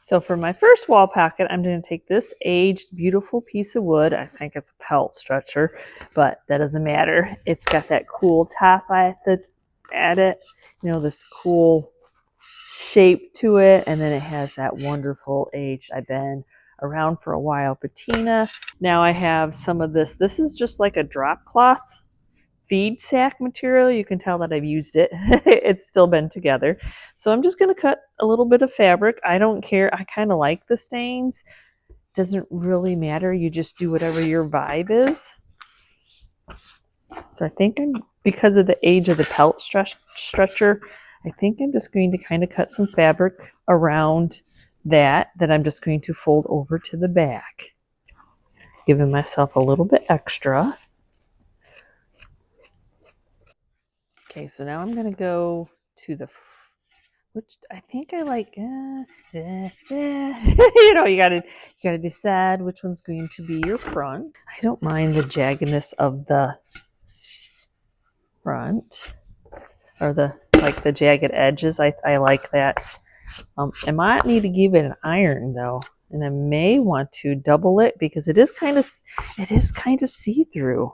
So for my first wall pocket, I'm going to take this aged, beautiful piece of wood. I think it's a pelt stretcher, but that doesn't matter. It's got that cool top at it, you know, this cool shape to it, and then it has that wonderful aged, I've been around for a while, patina. Now I have some of this. This is just like a drop cloth feed sack material. You can tell that I've used it. It's still been together. So I'm just going to cut a little bit of fabric. I don't care. I kind of like the stains. Doesn't really matter. You just do whatever your vibe is. So I think because of the age of the pelt stretcher, I think I'm just going to kind of cut some fabric around that I'm just going to fold over to the back, giving myself a little bit extra. Okay, so now I'm going to go to the, which I think I like, you know, you gotta decide which one's going to be your front. I don't mind the jaggedness of the front, or the jagged edges. I like that. I might need to give it an iron though, and I may want to double it because it is kind of see-through.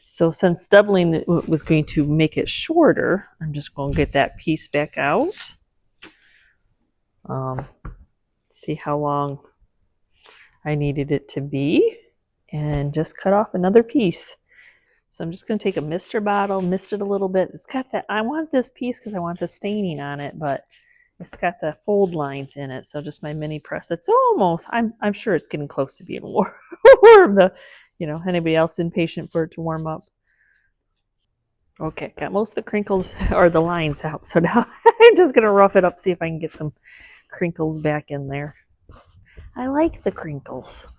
So since doubling it was going to make it shorter, I'm just going to get that piece back out. See how long I needed it to be, and just cut off another piece. So I'm just going to take a mister bottle, mist it a little bit. It's got that, I want this piece because I want the staining on it, but it's got the fold lines in it. So just my mini press. It's almost, I'm sure it's getting close to being warm. You know, anybody else impatient for it to warm up? Okay, got most of the crinkles or the lines out. So now I'm just going to rough it up, see if I can get some crinkles back in there. I like the crinkles.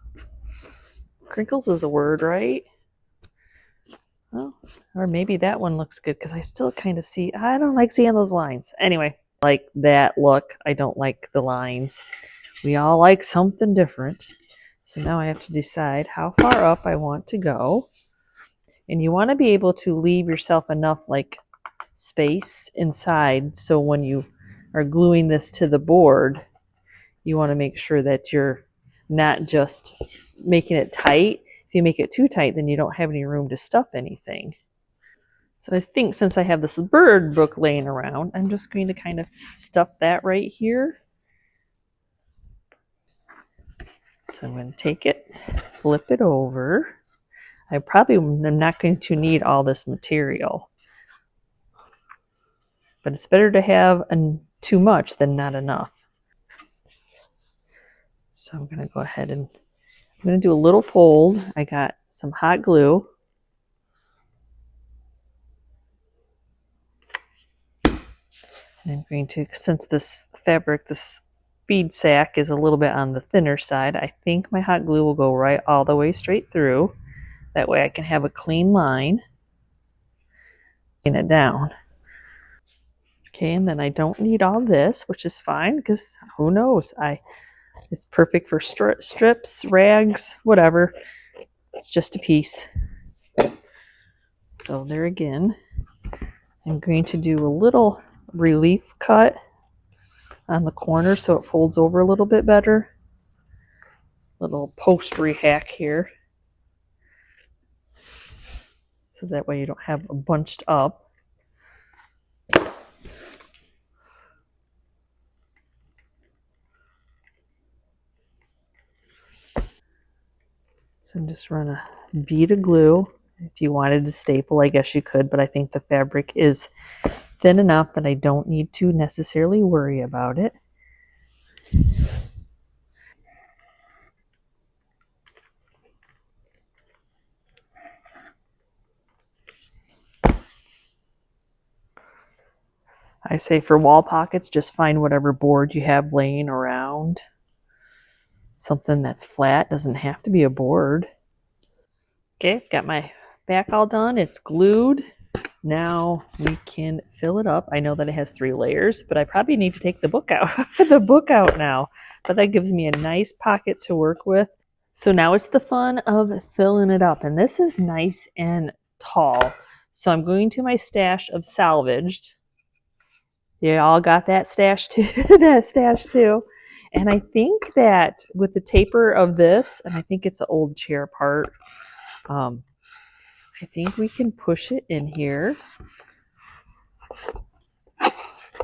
Crinkles is a word, right? Well, or maybe that one looks good because I still kind of see, I don't like seeing those lines. Anyway, like that look. I don't like the lines. We all like something different. So now I have to decide how far up I want to go. And you want to be able to leave yourself enough like space inside so when you are gluing this to the board, you want to make sure that you're not just making it tight. If you make it too tight, then you don't have any room to stuff anything. So I think since I have this bird book laying around, I'm just going to kind of stuff that right here. So I'm going to take it, flip it over. I probably am not going to need all this material, but it's better to have too much than not enough. So I'm going to go ahead and I'm going to do a little fold. I got some hot glue. And I'm going to, since this fabric, this bead sack is a little bit on the thinner side, I think my hot glue will go right all the way straight through. That way I can have a clean line. Clean it down. Okay, and then I don't need all this, which is fine because who knows? It's perfect for strips, rags, whatever. It's just a piece. So there again, I'm going to do a little relief cut on the corner so it folds over a little bit better. Little upholstery hack here. So that way you don't have a bunched up. So just run a bead of glue. If you wanted to staple, I guess you could, but I think the fabric is thin enough that I don't need to necessarily worry about it. I say for wall pockets, just find whatever board you have laying around. Something that's flat, doesn't have to be a board. Okay, got my back all done. It's glued. Now we can fill it up. I know that it has 3 layers, but I probably need to take the book out, now. But that gives me a nice pocket to work with. So now it's the fun of filling it up. And this is nice and tall. So I'm going to my stash of salvaged. They all got that stash too. That stash too. And I think that with the taper of this, and I think it's the old chair part, I think we can push it in here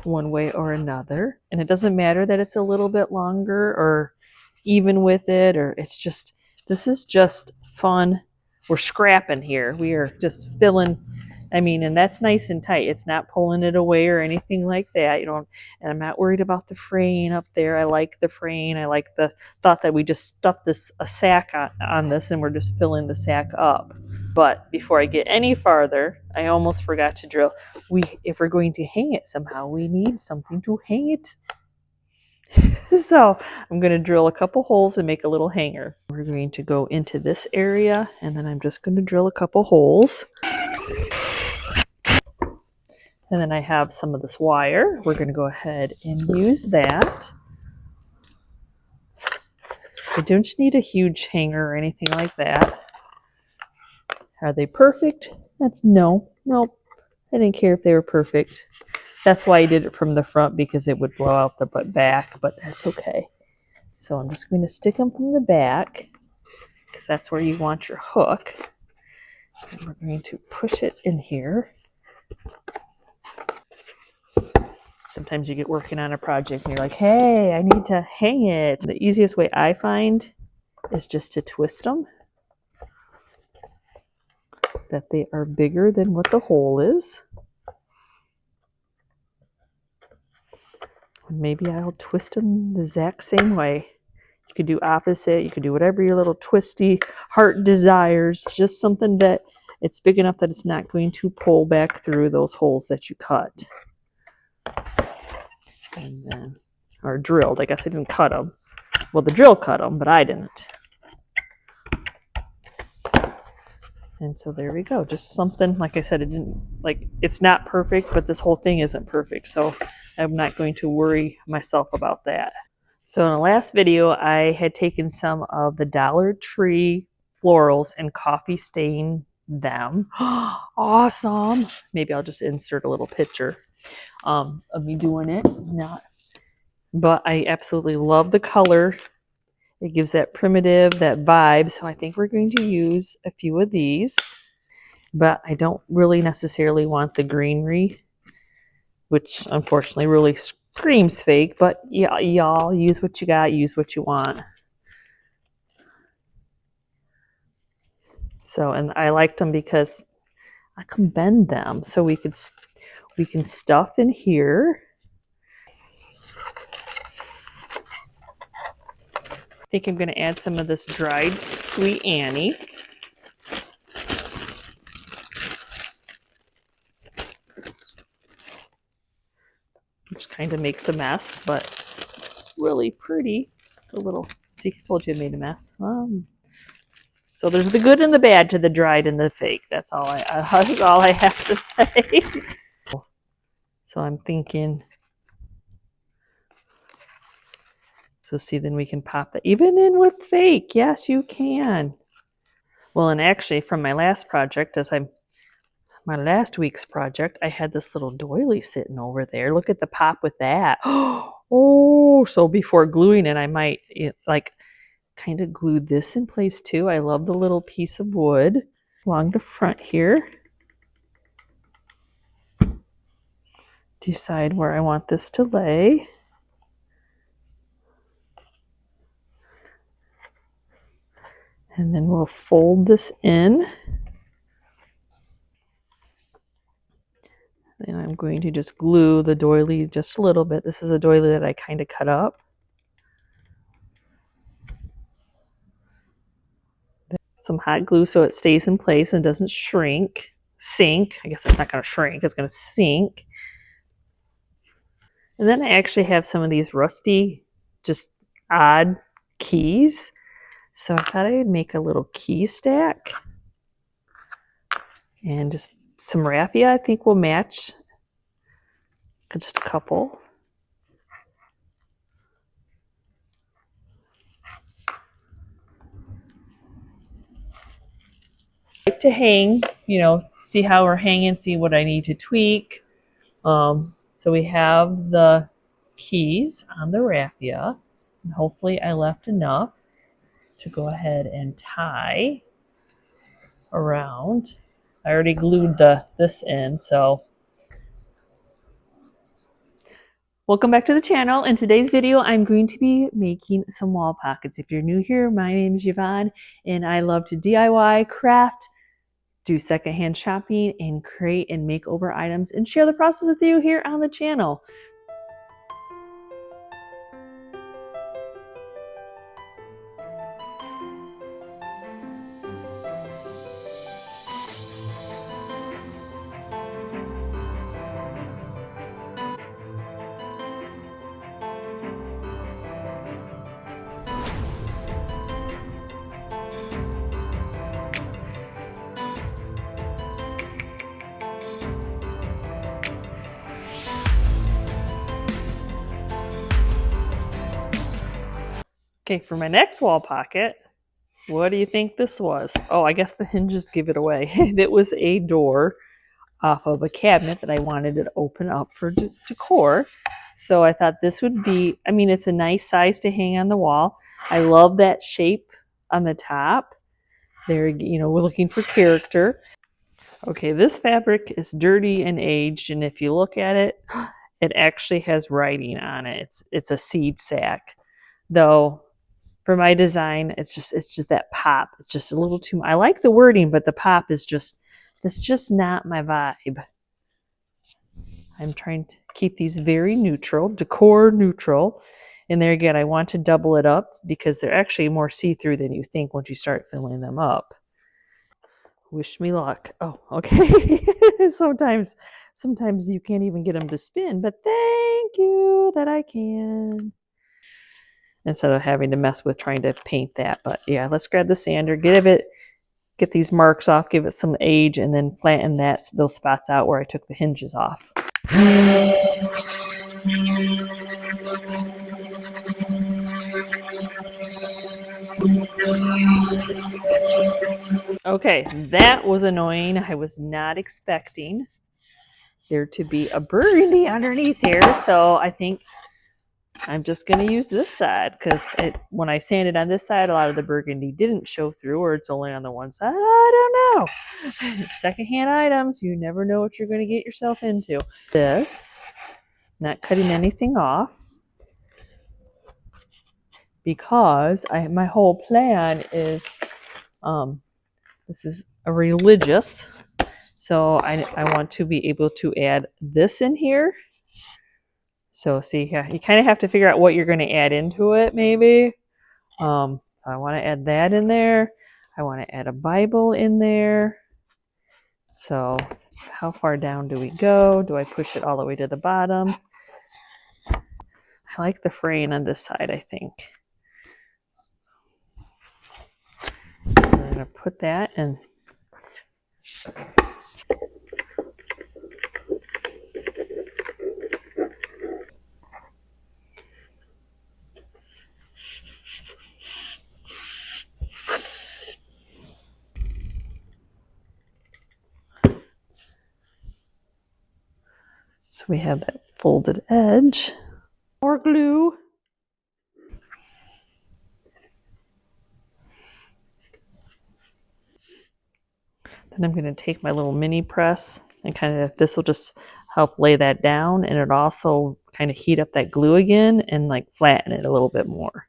one way or another. And it doesn't matter that it's a little bit longer or even with it, or it's just, this is just fun. We're scrapping here. We are just filling, I mean, and that's nice and tight. It's not pulling it away or anything like that. You know, and I'm not worried about the fraying up there. I like the fraying. I like the thought that we just stuffed a sack on this and we're just filling the sack up. But before I get any farther, I almost forgot to drill. If we're going to hang it somehow, we need something to hang it. So I'm going to drill a couple holes and make a little hanger. We're going to go into this area, and then I'm just going to drill a couple holes. And then I have some of this wire. We're going to go ahead and use that. I don't need a huge hanger or anything like that. Are they perfect? That's no. Nope. I didn't care if they were perfect. That's why I did it from the front, because it would blow out the back, but that's okay. So I'm just going to stick them from the back, because that's where you want your hook. And we're going to push it in here. Sometimes you get working on a project and you're like, hey, I need to hang it. The easiest way I find is just to twist them, that they are bigger than what the hole is. Maybe I'll twist them the exact same way. You could do opposite. You could do whatever your little twisty heart desires. Just something that it's big enough that it's not going to pull back through those holes that you cut. And then, or drilled. I guess I didn't cut them. Well, the drill cut them, but I didn't. And so there we go. Just something, like I said, it's not perfect, but this whole thing isn't perfect. So I'm not going to worry myself about that. So in the last video, I had taken some of the Dollar Tree florals and coffee stained them. Awesome. Maybe I'll just insert a little picture of me doing it. But I absolutely love the color. It gives that primitive, that vibe. So I think we're going to use a few of these. But I don't really necessarily want the greenery, which unfortunately really screams fake. But yeah, y'all use what you got, use what you want. So, and I liked them because I can bend them. So we can stuff in here. I think I'm going to add some of this dried Sweet Annie. Which kind of makes a mess, but it's really pretty. A little, see, I told you I made a mess. So there's the good and the bad to the dried and the fake. That's all I have to say. So I'm thinking, so see, then we can pop that even in with fake. Yes, you can. Well, and actually from my last project, my last week's project, I had this little doily sitting over there. Look at the pop with that. Oh, so before gluing it, I might kind of glue this in place too. I love the little piece of wood along the front here. Decide where I want this to lay. And then we'll fold this in. And I'm going to just glue the doily just a little bit. This is a doily that I kind of cut up. Some hot glue so it stays in place and doesn't sink. I guess it's not going to shrink, it's going to sink. And then I actually have some of these rusty, just odd keys. So I thought I would make a little key stack. And just some raffia I think will match. Just a couple. I like to hang, see how we're hanging, see what I need to tweak. So we have the keys on the raffia. And hopefully I left enough to go ahead and tie around. I already glued this in, so. Welcome back to the channel. In today's video, I'm going to be making some wall pockets. If you're new here, my name is Yvonne, and I love to DIY, craft, do secondhand shopping, and create and make over items and share the process with you here on the channel. Okay, for my next wall pocket, what do you think this was? Oh, I guess the hinges give it away. It was a door off of a cabinet that I wanted to open up for decor. So I thought this would be, I mean, it's a nice size to hang on the wall. I love that shape on the top. There, you know, we're looking for character. Okay, this fabric is dirty and aged, and if you look at it, it actually has writing on it. It's a seed sack. Though for my design, it's just that pop. It's just a little too, I like the wording, but the pop is just, it's just not my vibe. I'm trying to keep these very neutral, decor neutral. And there again, I want to double it up because they're actually more see-through than you think once you start filling them up. Wish me luck. Oh, okay. Sometimes you can't even get them to spin, but thank you that I can. Instead of having to mess with trying to paint that. But yeah, let's grab the sander, get these marks off, give it some age, and then flatten those spots out where I took the hinges off. Okay, that was annoying. I was not expecting there to be a burgundy underneath here, so I think I'm just going to use this side because when I sanded on this side, a lot of the burgundy didn't show through, or it's only on the one side. I don't know. Secondhand items, you never know what you're going to get yourself into. This, not cutting anything off because my whole plan is, this is a religious, so I want to be able to add this in here. So see, yeah, you kind of have to figure out what you're going to add into it, maybe. So I want to add that in there. I want to add a Bible in there. So how far down do we go? Do I push it all the way to the bottom? I like the fraying on this side, I think. So I'm going to put that in. So we have that folded edge. More glue. Then I'm going to take my little mini press and this will just help lay that down, and it also kind of heat up that glue again and like flatten it a little bit more.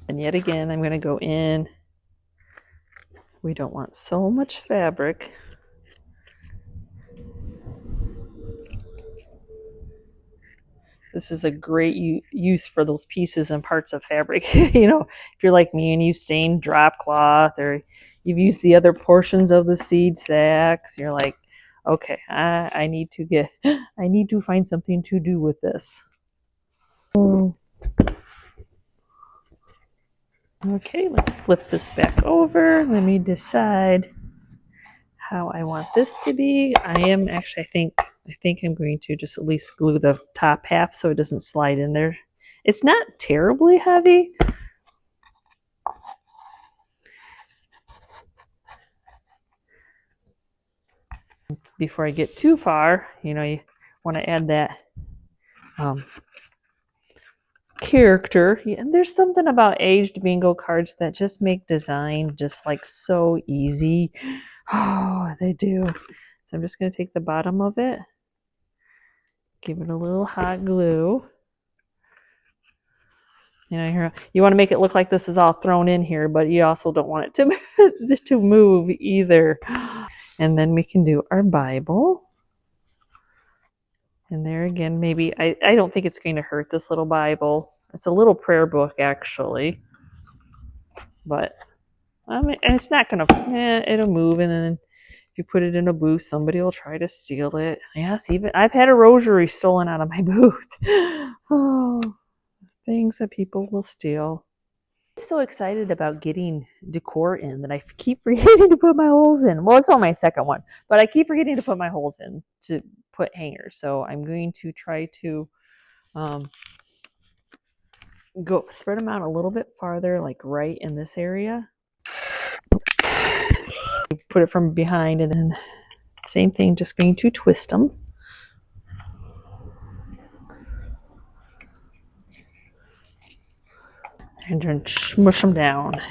And yet again, I'm going to go in. We don't want so much fabric. This is a great use for those pieces and parts of fabric. You know, if you're like me and you stained drop cloth, or you've used the other portions of the seed sacks, you're like, okay, I need to find something to do with this. Okay, let's flip this back over. Let me decide how I want this to be. I think I'm going to just at least glue the top half so it doesn't slide in there. It's not terribly heavy. before I get too far, you know, you want to add that character. And there's something about aged bingo cards that just make design just like so easy. Oh, they do. So I'm just going to take the bottom of it, give it a little hot glue. You know, you want to make it look like this is all thrown in here, but you also don't want it to move either. And then we can do our Bible. And there again, maybe, I don't think it's going to hurt this little Bible. It's a little prayer book, actually. But, I mean, and it's not going to, it'll move. And then if you put it in a booth, somebody will try to steal it. Yes, even, I've had a rosary stolen out of my booth. Oh, things that people will steal. I'm so excited about getting decor in that I keep forgetting to put my holes in. Well, it's on my second one, but I keep forgetting to put my holes in to put hangers. So I'm going to try to go spread them out a little bit farther, like right in this area. Put it from behind, and then same thing, just going to twist them. And then smush them down.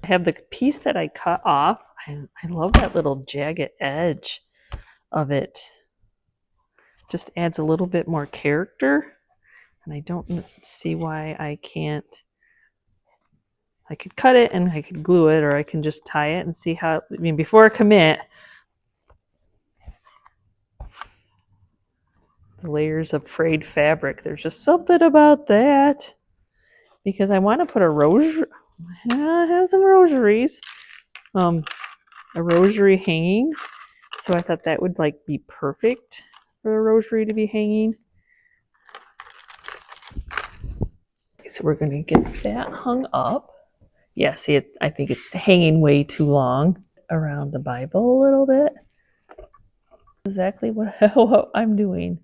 I have the piece that I cut off. I love that little jagged edge of it. Just adds a little bit more character. And I don't see why I can't. I could cut it and I could glue it, or I can just tie it and see how, I mean, before I commit, the layers of frayed fabric. There's just something about that. Because I want to put a rosary, I have some rosaries, a rosary hanging. So I thought that would like be perfect for a rosary to be hanging. So we're going to get that hung up. Yeah, see, I think it's hanging way too long around the Bible a little bit. Exactly what I'm doing.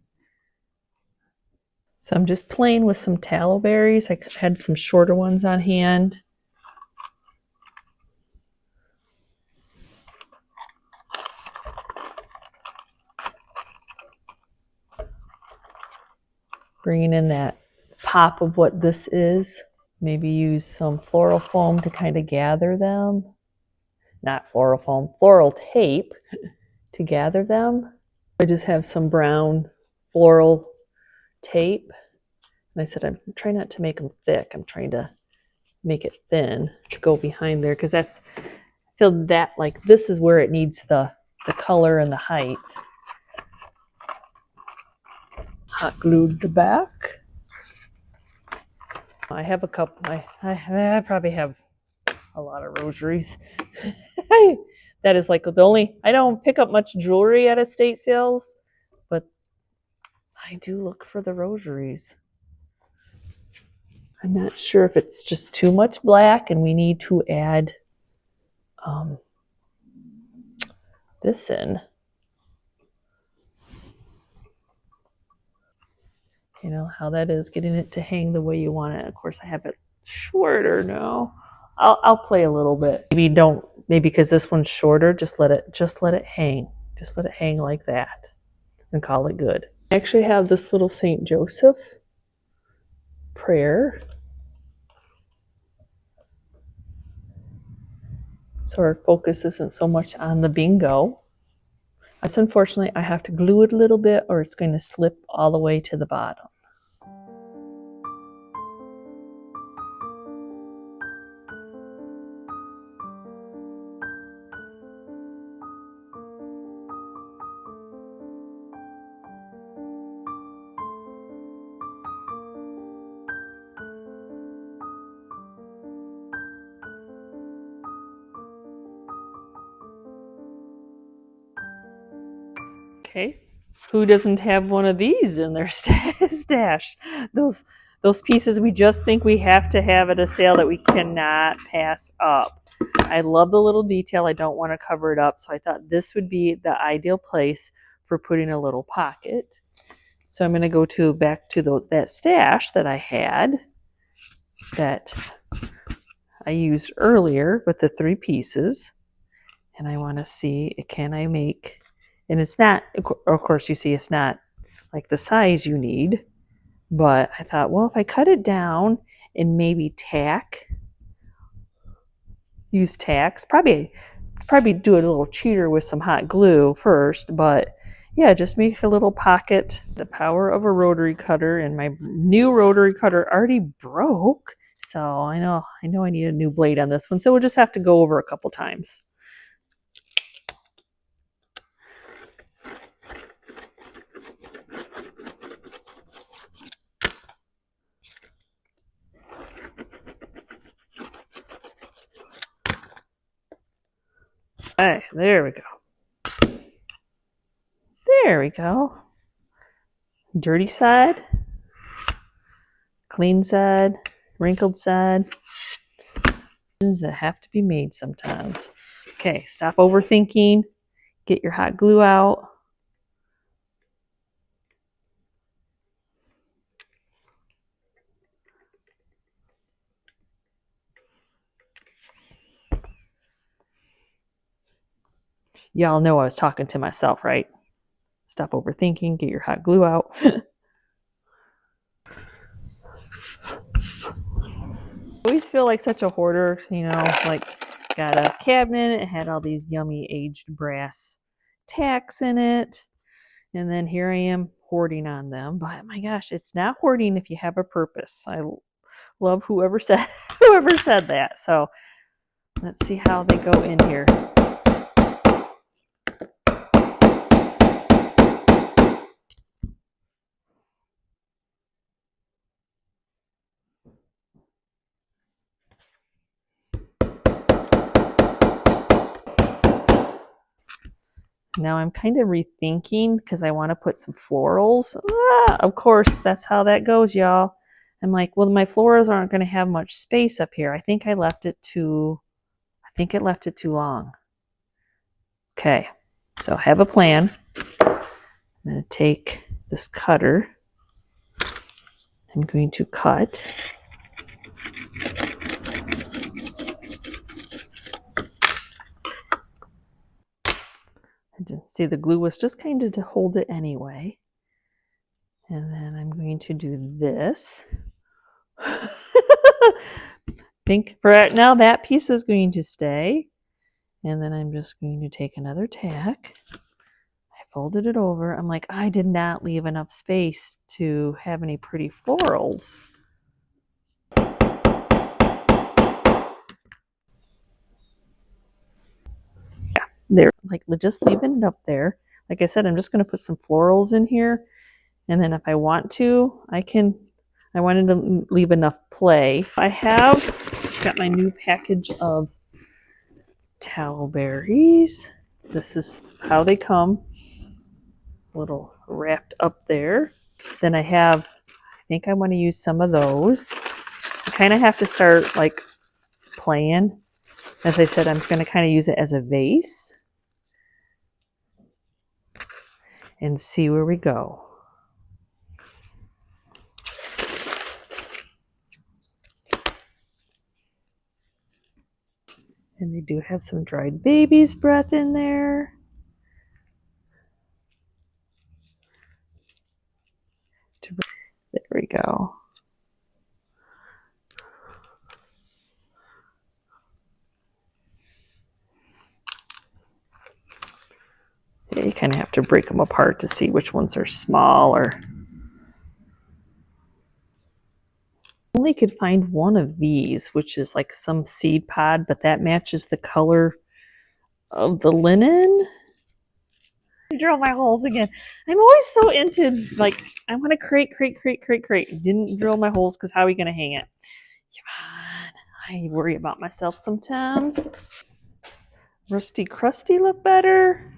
So I'm just playing with some tallow berries. I had some shorter ones on hand. Bringing in that pop of what this is. Maybe use some floral foam to kind of gather them. Not floral foam, floral tape to gather them. I just have some brown floral tape. And I said, I'm trying not to make them thick. I'm trying to make it thin to go behind there, because that's, I feel that like this is where it needs the color and the height. Hot glued the back. I have a couple, I probably have a lot of rosaries. That is like the only, I don't pick up much jewelry at estate sales, but I do look for the rosaries. I'm not sure if it's just too much black and we need to add this in. You know how that is, getting it to hang the way you want it. Of course, I have it shorter now. I'll play a little bit. Maybe because this one's shorter, just let it hang. Just let it hang like that and call it good. I actually have this little St. Joseph prayer. So our focus isn't so much on the bingo. That's unfortunately, I have to glue it a little bit or it's going to slip all the way to the bottom. Okay, who doesn't have one of these in their stash? Those pieces we just think we have to have at a sale that we cannot pass up. I love the little detail. I don't want to cover it up, so I thought this would be the ideal place for putting a little pocket. So I'm going to go back to that stash that I had that I used earlier with the 3 pieces. And I want to see, can I make, and it's not, of course you see it's not like the size you need, but I thought, well, if I cut it down and maybe use tacks, probably do a little cheater with some hot glue first, but yeah, just make a little pocket. The power of a rotary cutter, and my new rotary cutter already broke, so I know I need a new blade on this one, so we'll just have to go over a couple times. Okay, there we go. There we go. Dirty side, clean side, wrinkled side. That have to be made sometimes. Okay, stop overthinking. Get your hot glue out. Y'all know I was talking to myself, right? Stop overthinking. Get your hot glue out. I always feel like such a hoarder, you know, like got a cabinet, it had all these yummy aged brass tacks in it, and then here I am hoarding on them. But my gosh, it's not hoarding if you have a purpose. I love whoever said that. So let's see how they go in here. Now I'm kind of rethinking because I want to put some florals. Of course, that's how that goes, y'all. I'm like, well, my florals aren't going to have much space up here. I think it left it too long. Okay, so I have a plan. I'm going to take this cutter. I'm going to cut. I didn't see the glue was just kind of to hold it anyway. And then I'm going to do this. Think for right now that piece is going to stay. And then I'm just going to take another tack. I folded it over. I'm like, I did not leave enough space to have any pretty florals. Yeah, they're like just leaving it up there. Like I said, I'm just going to put some florals in here. And then if I want to, I wanted to leave enough play. I have just got my new package of towel berries. This is how they come. A little wrapped up there. Then I think I want to use some of those. I kind of have to start like playing. As I said, I'm going to kind of use it as a vase and see where we go. And they do have some dried baby's breath in there. There we go. Yeah, you kind of have to break them apart to see which ones are small or... I only could find one of these, which is like some seed pod, but that matches the color of the linen. Drill my holes again. I'm always so into, like, I want to crate. Didn't drill my holes because how are we going to hang it? Come on. I worry about myself sometimes. Rusty Crusty look better?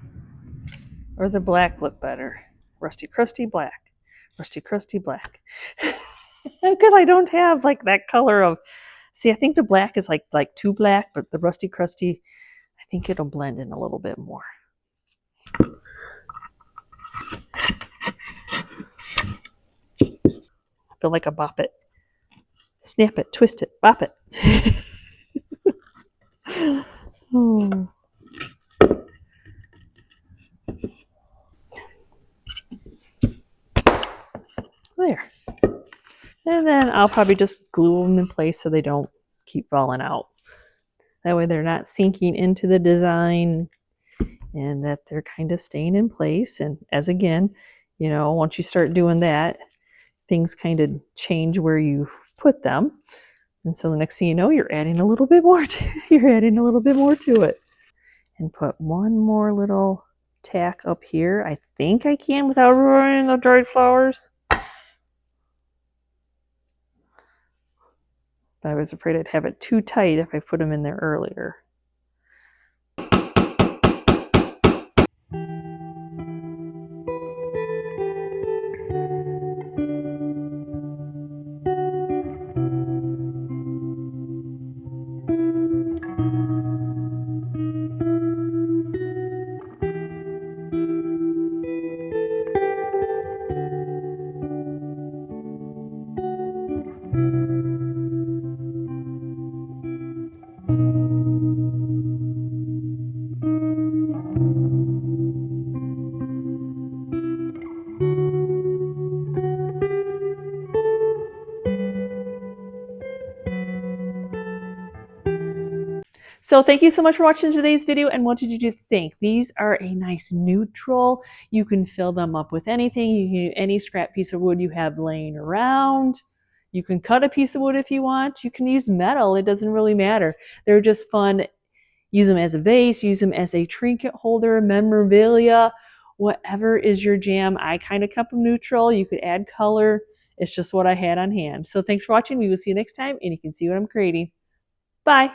Or the black look better? Rusty Crusty black. Rusty Crusty black. Because I don't have like that color of... See, I think the black is like too black, but the Rusty Crusty, I think it'll blend in a little bit more. I feel like a bop it. Snap it, twist it, bop it. Oh. There. And then I'll probably just glue them in place so they don't keep falling out. That way they're not sinking into the design and that they're kind of staying in place. And as again, you know, once you start doing that, things kind of change where you put them. And so the next thing you know, you're adding a little bit more to it. And put one more little tack up here. I think I can without ruining the dried flowers. I was afraid I'd have it too tight if I put them in there earlier. So thank you so much for watching today's video, and what did you think? These are a nice neutral. You can fill them up with anything. You can use any scrap piece of wood you have laying around. You can cut a piece of wood if you want. You can use metal. It doesn't really matter. They're just fun. Use them as a vase. Use them as a trinket holder, memorabilia, whatever is your jam. I kind of kept them neutral. You could add color. It's just what I had on hand. So thanks for watching. We will see you next time, and you can see what I'm creating. Bye.